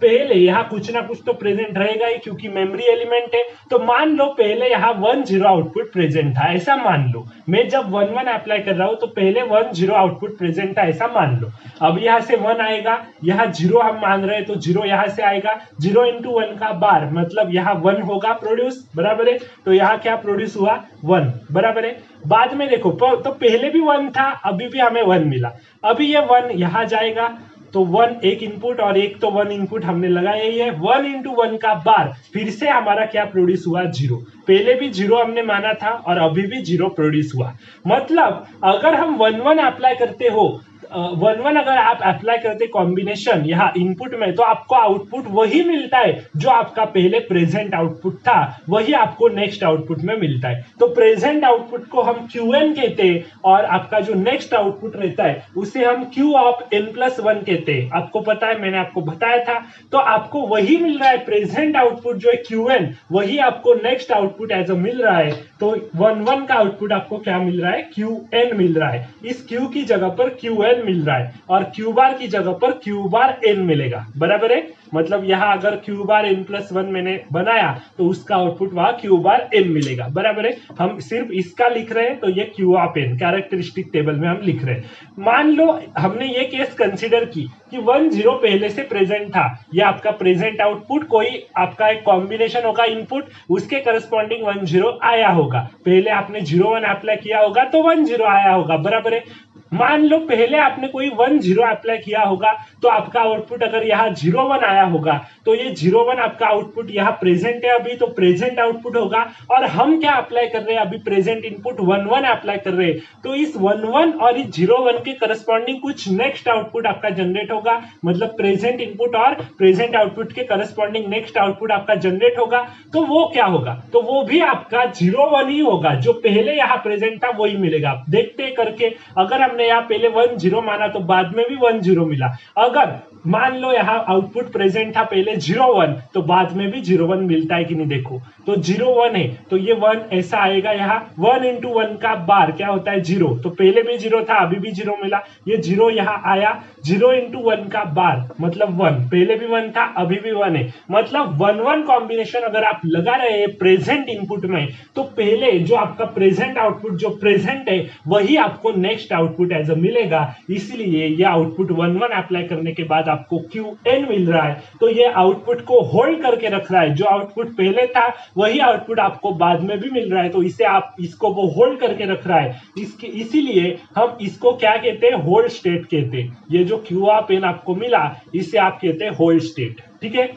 पहले यहाँ कुछ ना कुछ तो प्रेजेंट रहेगा ही क्योंकि मेमोरी एलिमेंट है। तो मान लो पहले यहाँ 1 0 आउटपुट प्रेजेंट था, ऐसा मान लो। मैं जब 1 1 अप्लाई कर रहा हूं तो पहले 1 0 आउटपुट प्रेजेंट था, ऐसा मान लो। अब यहाँ से 1 आएगा, यहाँ 0 हम मान रहे हैं तो 0 यहाँ से आएगा। 0 इंटू 1 का बार मतलब यहाँ 1 होगा प्रोड्यूस, बराबर है। तो यहाँ क्या प्रोड्यूस हुआ 1, बराबर है। बाद में देखो तो पहले भी 1 था, अभी भी हमें 1 मिला। अभी ये 1 यहाँ जाएगा तो 1 एक इनपुट और एक तो 1 इनपुट हमने लगाया ही है। 1 इंटू 1 का बार फिर से हमारा क्या प्रोड्यूस हुआ 0। पहले भी 0 हमने माना था और अभी भी 0 प्रोड्यूस हुआ। मतलब अगर हम 1 1 अप्लाई करते हो 1 1 अगर आप अप्लाई करते कॉम्बिनेशन यहाँ इनपुट में तो आपको आउटपुट वही मिलता है जो आपका पहले प्रेजेंट आउटपुट था, वही आपको नेक्स्ट आउटपुट में मिलता है। तो प्रेजेंट आउटपुट को हम Qn कहते हैं और आपका जो नेक्स्ट आउटपुट रहता है उसे हम Q ऑफ n+1 कहते हैं। आपको पता है, मैंने आपको बताया था। तो आपको वही मिल रहा है, प्रेजेंट आउटपुट जो है Qn वही आपको नेक्स्ट आउटपुट एज अ मिल रहा है। तो 1 1 का आउटपुट आपको क्या मिल रहा है, Qn मिल रहा है। इस Q की जगह पर Qn मिल रहा है और Q बार की जगह पर Q बार n मिलेगा, बराबर है। मतलब यहाँ अगर Q बार n+1 मैंने बनाया तो उसका आउटपुट वहां Q बार n मिलेगा, बराबर है। हम सिर्फ इसका लिख रहे हैं तो ये Q of n characteristic table में हम लिख रहे हैं। मान लो हमने ये केस कंसीडर की कि 1 0 पहले से प्रेजेंट था, ये आपका प्रेजेंट आउटपुट कोई आपका एक कॉम्बिनेशन होगा इनपुट, उसके करस्पॉन्डिंग 1 0 आया होगा। पहले आपने 0 1 अप्लाई किया होगा तो 1 0 आया होगा, बराबर है। मान लो पहले आपने कोई 1 0 अप्लाई किया होगा तो आपका आउटपुट अगर यहाँ 0 1 आया होगा तो ये 0 1 आपका आउटपुट यहाँ प्रेजेंट है अभी, तो प्रेजेंट आउटपुट होगा। और हम क्या अप्लाई कर रहे हैं अभी, प्रेजेंट इनपुट 1 1 अप्लाई कर रहे हैं। तो इस 1 1 और इस 0 1 के करस्पॉन्डिंग कुछ नेक्स्ट आउटपुट आपका जनरेट होगा। मतलब प्रेजेंट इनपुट और प्रेजेंट आउटपुट के करस्पॉन्डिंग नेक्स्ट आउटपुट आपका जनरेट होगा। तो वो क्या होगा, तो वो भी आपका 0 1 ही होगा, जो पहले यहाँ प्रेजेंट था वही मिलेगा। देखते करके अगर हमने यहाँ पहले 1 0 माना तो बाद में भी 1 0 मिला। अगर मान लो यहाँ आउटपुट प्रेजेंट था पहले 0 1 तो बाद में भी 0 1 मिलता है कि नहीं, देखो तो 0 1 है तो ये 1 ऐसा आएगा। यहाँ 1 इंटू 1 का बार क्या होता है 0, तो पहले भी 0 था अभी भी 0 मिला। ये 0 यहाँ आया, 0 इंटू 1 का बार मतलब 1, पहले भी 1 था अभी भी 1 है। मतलब 1 1 कॉम्बिनेशन अगर आप लगा रहे हैं प्रेजेंट इनपुट में तो पहले जो आपका प्रेजेंट आउटपुट जो प्रेजेंट है वही आपको नेक्स्ट आउटपुट एज अ मिलेगा। इसलिए ये आउटपुट 1 1 अप्लाई करने के बाद आपको Qn मिल रहा है। तो ये आउटपुट को होल्ड करके रख रहा है, जो आउटपुट पहले था वही आउटपुट आपको बाद में भी मिल रहा है। तो इसे आप इसको वो होल्ड करके रख रहा है, इसीलिए हम इसको क्या कहते हैं, होल्ड स्टेट कहते हैं। ये जो Q ऑफ n आपको मिला इसे आप कहते हैं होल्ड स्टेट, ठीक है।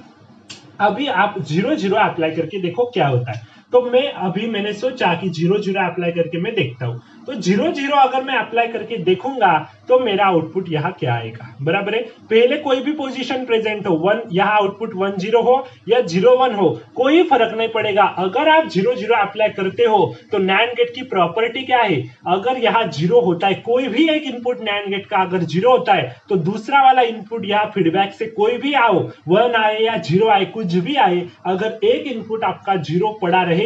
अभी आप 0 0 अप्लाई करके देखो क्या होता है। तो मैंने सोचा कि 0 0 अप्लाई करके मैं देखता हूं। तो 0 0 अगर मैं अप्लाई करके देखूंगा तो मेरा आउटपुट यहाँ क्या आएगा, बराबर है। पहले कोई भी पोजीशन प्रेजेंट हो, 1 यहाँ आउटपुट 1 0 हो या 0 1 हो, कोई फर्क नहीं पड़ेगा। अगर आप 0 0 अप्लाई करते हो तो NAND गेट की प्रॉपर्टी क्या है, अगर यहाँ 0 होता है, कोई भी एक इनपुट NAND गेट का अगर 0 होता है तो दूसरा वाला इनपुट यहाँ फीडबैक से कोई भी आओ, 1 आए या 0 आए, कुछ भी आए, अगर एक इनपुट आपका 0 पड़ा रहेगा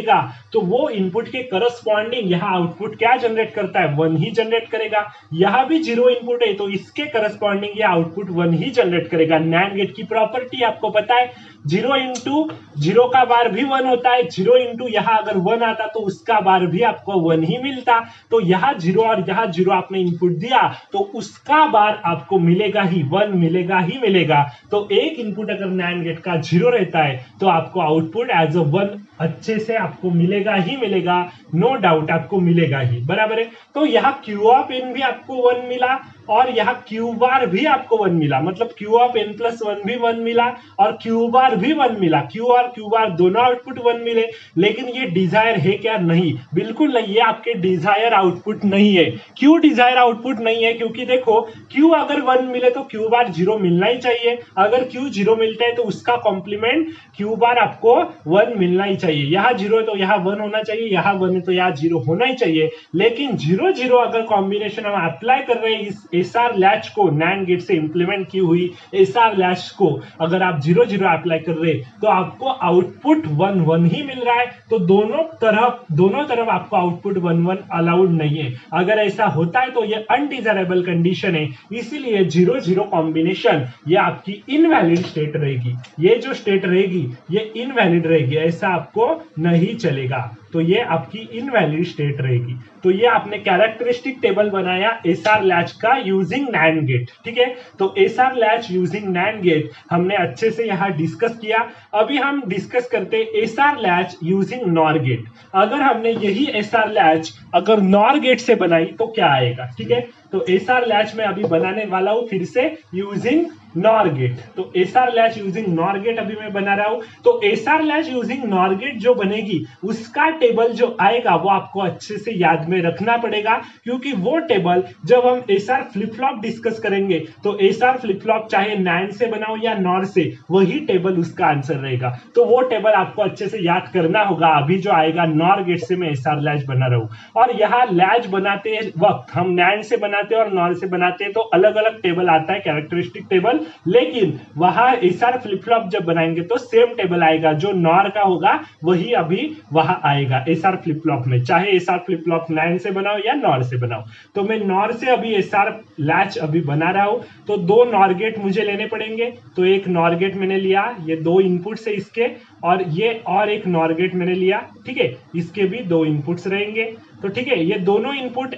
तो वो इनपुट के करस्पॉन्डिंग यहाँ आउटपुट क्या जनरेट करता है, 1 ही जनरेट करेगा। यहाँ भी 0 इनपुट है तो इसके करस्पॉन्डिंग ये आउटपुट 1 ही जनरेट करेगा। NAND गेट की प्रॉपर्टी आपको पता है, 0 इंटू 0 का बार भी 1 होता है, 0 इंटू यहाँ अगर 1 आता तो उसका बार भी आपको 1 ही मिलता। तो यहाँ 0 और यहाँ 0 आपने इनपुट दिया तो उसका बार आपको मिलेगा ही, 1 मिलेगा ही मिलेगा। तो एक इनपुट अगर NAND गेट का 0 रहता है तो आपको आउटपुट एज अ 1 अच्छे से आपको मिलेगा ही मिलेगा, नो डाउट आपको मिलेगा ही, बराबर है। तो यहाँ Q ऑफ n भी आपको 1 मिला और यहाँ क्यू बार भी आपको 1 मिला, मतलब क्यू ऑफ n प्लस 1 भी 1 मिला और क्यू बार भी 1 मिला, क्यू और क्यू बार दोनों आउटपुट 1 मिले। लेकिन ये डिजायर है क्या? नहीं, बिल्कुल नहीं, ये आपके डिजायर आउटपुट नहीं है। क्यों डिजायर आउटपुट नहीं है? क्योंकि देखो क्यू अगर 1 मिले तो क्यू बार 0 मिलना ही चाहिए, अगर क्यू 0 मिलता है तो उसका कॉम्प्लीमेंट क्यू बार आपको 1 मिलना ही चाहिए। यहाँ 0 है तो यहाँ 1 होना चाहिए, यहाँ 1 है तो यहाँ 0 होना ही चाहिए। लेकिन 0 0 अगर कॉम्बिनेशन हम अप्लाई कर रहे हैं इस एसआर लैच को, नैंड गेट से इंप्लीमेंट की हुई एसआर लैच को अगर आप 0 0 अप्लाई कर रहे हैं तो आपको आउटपुट 1 1 ही मिल रहा है। तो दोनों तरफ आपको आउटपुट 1 1 अलाउड नहीं है। अगर ऐसा होता है तो ये अनडिजायरेबल कंडीशन है, इसीलिए 0 0 कॉम्बिनेशन ये आपकी इनवैलिड स्टेट रहेगी। ये जो स्टेट रहेगी ये इनवैलिड रहेगी, ऐसा आपको नहीं चलेगा। तो ये आपकी इनवैलिड स्टेट रहेगी। तो ये आपने कैरेक्टरिस्टिक टेबल बनाया एसआर लैच का यूजिंग नैंड गेट, ठीक है। तो SR latch using NAND gate हमने अच्छे से यहाँ डिस्कस किया। अभी हम डिस्कस करते हैं SR latch using NOR gate. अगर हमने यही एसआर लैच अगर नॉर गेट से बनाई तो क्या आएगा, ठीक है। तो एसआर लैच में अभी बनाने वाला हूं फिर से यूजिंग नॉर गेट। तो SR latch using NOR gate अभी मैं बना रहा हूं। तो SR latch using NOR gate जो बनेगी उसका टेबल जो आएगा वो आपको अच्छे से याद में रखना पड़ेगा, क्योंकि वो टेबल जब हम एसआर फ्लिप फ्लॉप डिस्कस करेंगे तो एसआर फ्लिप फ्लॉप चाहे नैंड से बनाओ या नॉर से, वही टेबल उसका आंसर रहेगा। तो वो टेबल आपको अच्छे से याद करना होगा। अभी जो आएगा नॉर गेट से मैं एसआर लैच बना रहा हूं। और यहाँ लैच बनाते वक्त हम नैंड से बनाते हैं और नॉर से बनाते हैं तो अलग अलग टेबल आता है, कैरेक्टरिस्टिक टेबल। लेकिन वहां एसआर फ्लिप फ्लॉप जब बनाएंगे तो सेम टेबल आएगा, जो नॉर का होगा वही अभी वहां आएगा एसआर फ्लिप फ्लॉप में, चाहे एसआर फ्लिप फ्लॉप नैंड से बनाओ या नॉर से बनाओ। तो मैं नॉर से अभी एसआर लैच अभी बना रहा हूं। तो 2 नॉर गेट मुझे लेने पड़ेंगे। तो एक नॉर गेट मैंने लिया, ये 2 इनपुट से इसके, और ये और एक नॉर गेट मैंने लिया, ठीक है। इसके भी 2 इनपुट्स रहेंगे। तो ठीक है, ये दोनों input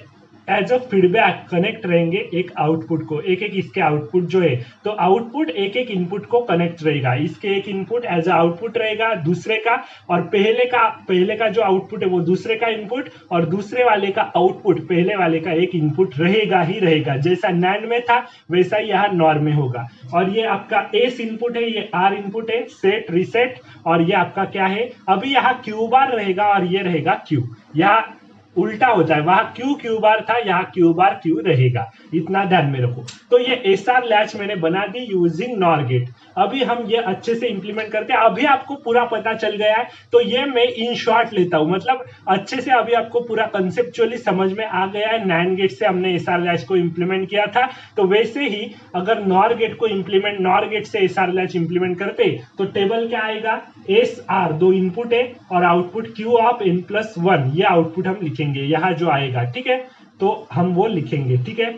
as a feedback connect रहेंगे एक आउटपुट को, एक एक इसके आउटपुट जो है, तो आउटपुट एक एक इनपुट को कनेक्ट रहेगा। इसके एक इनपुट एज अ आउटपुट रहेगा दूसरे का, और पहले का जो आउटपुट है वो दूसरे का इनपुट, और दूसरे वाले का आउटपुट पहले वाले का एक इनपुट रहेगा ही रहेगा। जैसा नैंड में था वैसा ही यहाँ नॉर में होगा। और ये आपका एस इनपुट है, ये आर इनपुट है, सेट रीसेट, और ये आपका क्या है, अभी यहाँ क्यू बार रहेगा और ये रहेगा क्यू। यहाँ उल्टा होता है, वहां क्यू बार था, यहाँ क्यू बार क्यू रहेगा, इतना ध्यान में रखो। तो ये एसआर लैच मैंने बना दी यूजिंग नॉर गेट। अभी हम ये अच्छे से इंप्लीमेंट करते हैं। अभी आपको पूरा पता चल गया है तो ये मैं इन शॉर्ट लेता हूं, मतलब अच्छे से अभी आपको पूरा कंसेप्चुअली समझ में आ गया है। नैंड गेट से हमने एसआर लैच को इंप्लीमेंट किया था, तो वैसे ही अगर नॉर गेट को इंप्लीमेंट, नॉर गेट से एसआर लैच इंप्लीमेंट करते तो टेबल क्या आएगा, एस आर 2 इनपुट है और output Q of n plus 1, ये आउटपुट हम लिखेंगे यहाँ जो आएगा, ठीक है। तो हम वो लिखेंगे, ठीक है।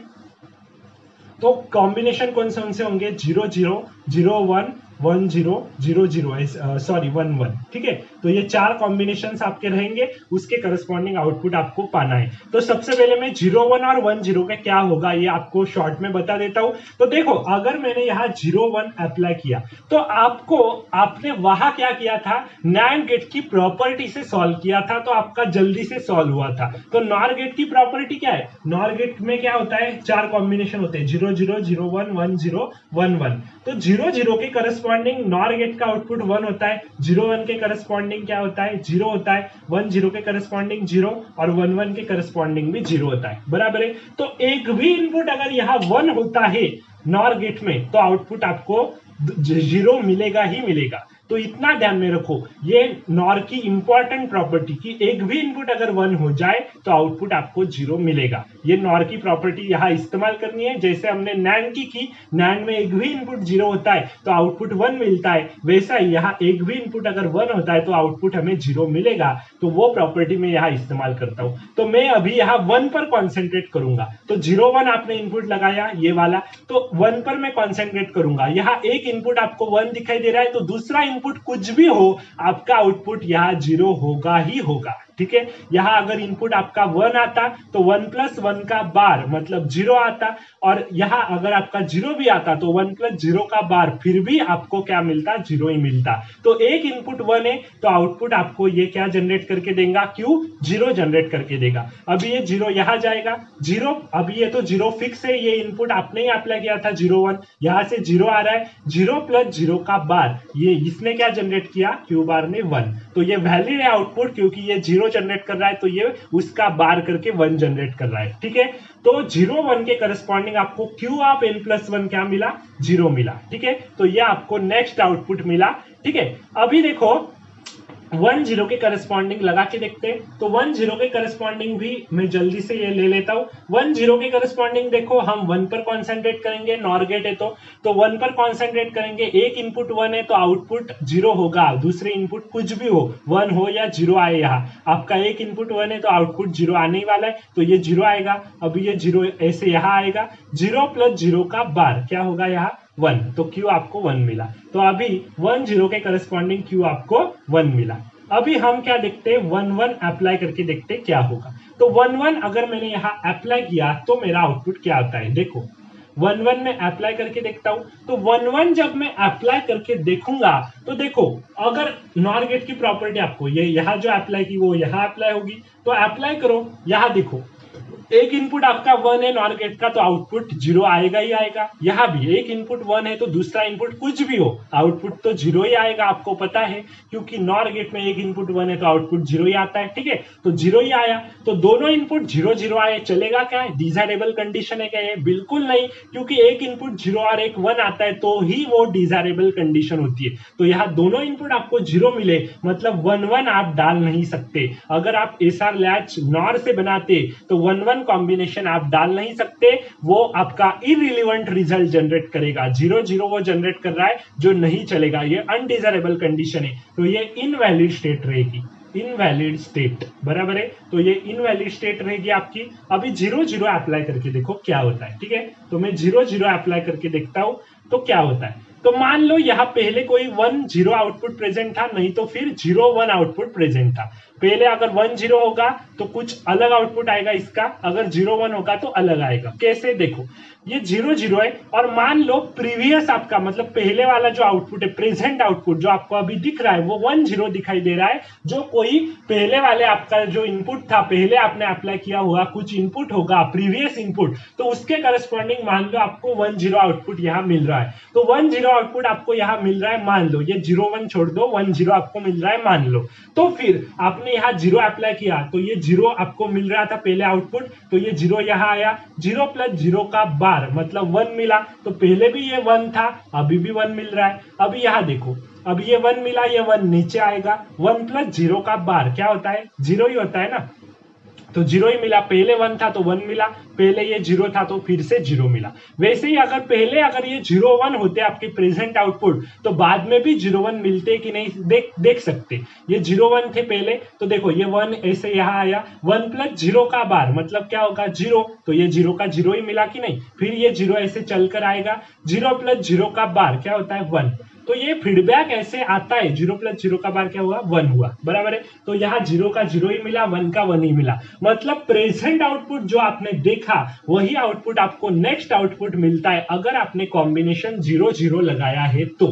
तो कॉम्बिनेशन कौन से होंगे, 0 0 0 1 1 0 0 0 सॉरी 1 1, ठीक है। तो ये 4 कॉम्बिनेशंस आपके रहेंगे, उसके करस्पॉन्डिंग आउटपुट आपको पाना है। तो सबसे पहले मैं 0 1 और 1 0 का क्या होगा ये आपको शॉर्ट में बता देता हूं। तो देखो अगर मैंने यहाँ 0 1 अप्लाई किया तो आपने वहां क्या किया था, नैंड गेट की प्रॉपर्टी से सॉल्व किया था, तो आपका जल्दी से सॉल्व हुआ था। तो नॉर गेट की प्रॉपर्टी क्या है, नॉर गेट में क्या होता है, 4 कॉम्बिनेशन होते हैं, 0 0 0 1 1 0 1 1। तो 0 0 के करस्पॉन्डिंग नॉर गेट का आउटपुट 1 होता है, 0 1 के करस्पॉन्डिंग क्या होता है, 0 होता है, 1 0 के करस्पॉन्डिंग 0 और 1 1 के करस्पॉन्डिंग भी 0 होता है, बराबर है। तो एक भी इनपुट अगर यहाँ 1 होता है नॉर गेट में तो आउटपुट आपको 0 मिलेगा ही मिलेगा। तो इतना ध्यान में रखो, ये नॉर की इंपॉर्टेंट प्रॉपर्टी की एक भी इनपुट अगर 1 हो जाए तो आउटपुट आपको 0 मिलेगा। ये नॉर की प्रॉपर्टी यहाँ इस्तेमाल करनी है, जैसे हमने नैंड की नैंड में एक भी इनपुट 0 होता है तो आउटपुट 1 मिलता है, वैसा ही यहाँ एक भी इनपुट अगर 1 होता है तो आउटपुट हमें 0 मिलेगा। तो वो प्रॉपर्टी मैं यहाँ इस्तेमाल करता हूँ। तो मैं अभी यहाँ 1 पर कॉन्सेंट्रेट करूंगा। तो 0 1 आपने इनपुट लगाया ये वाला, तो 1 पर मैं कॉन्सेंट्रेट करूंगा। यहाँ एक इनपुट आपको 1 दिखाई दे रहा है, तो दूसरा इनपुट कुछ भी हो आपका आउटपुट यहाँ 0 होगा ही होगा, ठीक है। यहाँ अगर इनपुट आपका 1 आता तो 1 + 1 का बार मतलब 0 आता, और यहाँ अगर आपका 0 भी आता तो 1 + 0 का बार फिर भी आपको क्या मिलता, 0 ही मिलता। तो एक इनपुट 1 है तो आउटपुट आपको ये क्या जनरेट करके देगा, Q 0 जनरेट करके देगा। अभी ये 0 यहाँ जाएगा 0, अभी ये तो 0 फिक्स है, ये इनपुट आपने ही अप्लाई किया था 0 1, यहाँ से 0 आ रहा है, 0 + 0 का बार ये इसने क्या जनरेट किया, Q बार ने 1। तो ये वैलिड है आउटपुट, क्योंकि ये 0 जनरेट कर रहा है तो ये उसका बार करके 1 जनरेट कर रहा है, ठीक है। तो 0 1 के करस्पॉन्डिंग आपको Q ऑफ n + 1 क्या मिला, 0 मिला, ठीक है। तो ये आपको नेक्स्ट आउटपुट मिला, ठीक है। अभी देखो 1 0 के करस्पॉन्डिंग लगा के देखते हैं। तो 1 0 के करस्पॉन्डिंग भी मैं जल्दी से ये ले लेता हूं। 1 0 के करस्पॉन्डिंग देखो हम 1 पर कॉन्सेंट्रेट करेंगे, नॉर गेट है तो 1 पर कॉन्सेंट्रेट करेंगे। एक इनपुट 1 है तो आउटपुट 0 होगा, दूसरे इनपुट कुछ भी हो 1 हो या 0 आए, यहाँ आपका एक इनपुट 1 है तो आउटपुट 0 आने ही वाला है तो ये 0 आएगा। अभी ये 0 ऐसे यहाँ आएगा, 0 + 0 का बार क्या होगा यहाँ 1, तो Q आपको 1 मिला। तो अभी 1 0 के करस्पॉन्डिंग Q आपको 1 मिला। अभी हम क्या देखते हैं, 1 1 अप्लाई करके देखते हैं क्या होगा। तो 1 1 अगर मैंने यहाँ अप्लाई किया तो मेरा आउटपुट क्या आता है, देखो 1 1 में अप्लाई करके देखता हूं। तो 1 1 जब मैं अप्लाई करके देखूंगा तो देखो अगर नॉर गेट की प्रॉपर्टी आपको ये यहाँ जो अप्लाई की वो यहाँ अप्लाई होगी, तो अप्लाई करो। यहाँ देखो एक इनपुट आपका 1 है नॉर गेट का तो आउटपुट 0 आएगा ही आएगा। यहाँ भी एक इनपुट 1 है तो दूसरा इनपुट कुछ भी हो आउटपुट तो 0 ही आएगा, आपको पता है, क्योंकि नॉर गेट में एक इनपुट 1 है तो आउटपुट 0 ही आता है, ठीक है। तो 0 ही आया, तो दोनों इनपुट 0 0 आए, चलेगा क्या, डिजायरेबल कंडीशन है क्या ये, बिल्कुल नहीं, क्योंकि एक इनपुट 0 और एक 1 आता है तो ही वो डिजायरेबल कंडीशन होती है। तो यहाँ दोनों इनपुट आपको 0 मिले मतलब 1 1 आप डाल नहीं सकते। अगर आप SR लैच नॉर से बनाते तो 1 1 कॉम्बिनेशन आप डाल नहीं सकते, वो आपका इररिलेवेंट रिजल्ट जनरेट करेगा। 0 0 वो जनरेट कर रहा है जो नहीं चलेगा, ये अनडिजायरेबल कंडीशन है, तो ये इनवैलिड स्टेट रहेगी, इनवैलिड स्टेट, बराबर है। तो ये इनवैलिड स्टेट रहेगी आपकी। अभी 0 0 अप्लाई करके देखो क्या होता है, ठीक है। तो मैं 0 0 अप्लाई करके देखता हूं तो क्या होता है। तो मान लो यहाँ पहले कोई 1 0 आउटपुट प्रेजेंट था, नहीं तो फिर 0 1 आउटपुट प्रेजेंट था। पहले अगर 1 0 होगा तो कुछ अलग आउटपुट आएगा इसका, अगर 0 1 होगा तो अलग आएगा। कैसे, देखो ये 0 0 है और मान लो प्रीवियस आपका मतलब पहले वाला जो आउटपुट है, प्रेजेंट आउटपुट जो आपको अभी दिख रहा है वो 1 0 दिखाई दे रहा है। जो कोई पहले वाले आपका जो इनपुट था, पहले आपने अप्लाई किया हुआ कुछ इनपुट होगा, प्रीवियस इनपुट, तो उसके करस्पॉन्डिंग मान लो आपको 1 0 आउटपुट यहाँ मिल रहा है। तो 1 0 आउटपुट आपको यहाँ मिल रहा है, मान लो ये 0 1 छोड़ दो, 1 0 आपको मिल रहा है मान लो। तो फिर आपने यहाँ 0 अप्लाई किया तो ये 0 आपको मिल रहा था पहले आउटपुट, तो ये 0 यहाँ आया, 0 + 0 का बार मतलब 1 मिला। तो पहले भी ये 1 था, अभी भी 1 मिल रहा है। अभी यहाँ देखो, अब ये 1 मिला, ये 1 नीचे आएगा, 1 + 0 का बार क्या होता है, 0 ही होता है ना। तो 0 ही मिला, पहले 1 था तो 1 मिला, पहले ये 0 था तो फिर से 0 मिला। वैसे ही अगर पहले अगर ये 0 1 होते आपके प्रेजेंट आउटपुट तो बाद में भी 0 1 मिलते कि नहीं देख सकते। ये 0 1 थे पहले तो देखो ये 1 ऐसे यहाँ आया, 1 + 0 का बार मतलब क्या होगा 0, तो ये 0 का 0 ही मिला कि नहीं। फिर ये 0 ऐसे चलकर आएगा, 0 + 0 का बार क्या होता है 1। तो ये फीडबैक ऐसे आता है, 0 + 0 का बार क्या हुआ 1 हुआ, बराबर है। तो यहाँ 0 का 0 ही मिला, 1 का 1 ही मिला, मतलब प्रेजेंट आउटपुट जो आपने देखा वही आउटपुट आपको नेक्स्ट आउटपुट मिलता है अगर आपने कॉम्बिनेशन 0 0 लगाया है तो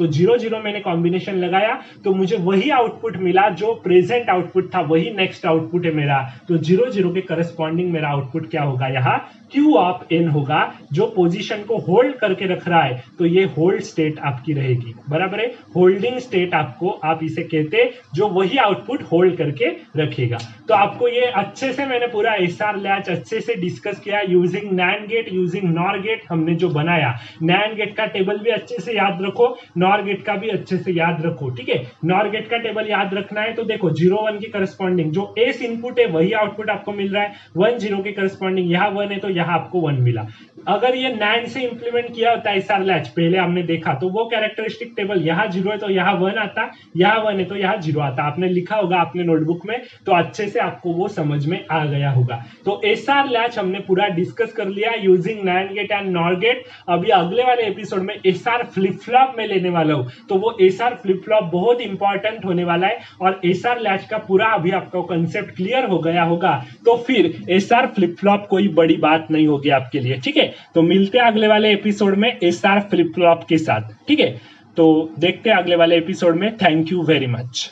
0 0 मैंने कॉम्बिनेशन लगाया तो मुझे वही आउटपुट मिला, जो प्रेजेंट आउटपुट था वही नेक्स्ट आउटपुट है मेरा। तो 0 0 के करस्पॉन्डिंग मेरा आउटपुट क्या होगा, यहाँ Q ऑफ n होगा, जो पोजीशन को होल्ड करके रख रहा है तो ये होल्ड स्टेट आपकी रहेगी, बराबर है। होल्डिंग स्टेट आपको आप इसे कहते हैं, जो वही आउटपुट होल्ड करके रखेगा। तो आपको ये अच्छे से मैंने पूरा SR लैच अच्छे से डिस्कस किया using NAND gate, using NOR gate हमने जो बनाया। NAND गेट का टेबल भी अच्छे से याद रखो, NOR गेट का भी अच्छे से याद रखो, ठीक है। NOR गेट का टेबल याद रखना है तो देखो 0 1 की करस्पॉन्डिंग जो एस इनपुट है वही आउटपुट आपको मिल रहा है, 1 0 के करस्पॉन्डिंग यहाँ 1 है तो यहाँ आपको 1 मिला। अगर ये NAND से इंप्लीमेंट किया होता है SR लैच पहले हमने देखा तो वो कैरेक्टरिस्टिक कैरेक्टरिस्टिक टेबल यहाँ 0 है तो यहाँ 1 आता, यहाँ 1 है तो यहाँ 0 आता। आपने लिखा होगा अपने नोटबुक में, तो अच्छे से आपको वो समझ में आ गया होगा। तो एसआर लैच हमने पूरा डिस्कस कर लिया using NAND gate and NOR gate. अभी अगले वाले एपिसोड में एसआर फ्लिप फ्लॉप में लेने वाला हूं, तो वो एसआर फ्लिप फ्लॉप बहुत इंपॉर्टेंट होने वाला है। और एसआर लैच का पूरा अभी आपका कंसेप्ट क्लियर हो गया होगा, तो फिर एसआर फ्लिप फ्लॉप कोई बड़ी बात नहीं होगी आपके लिए। ठीक है, तो मिलते हैं अगले वाले एपिसोड में एसआर फ्लिप फ्लॉप के साथ। ठीक है, तो देखते हैं अगले वाले एपिसोड में। Thank you very much.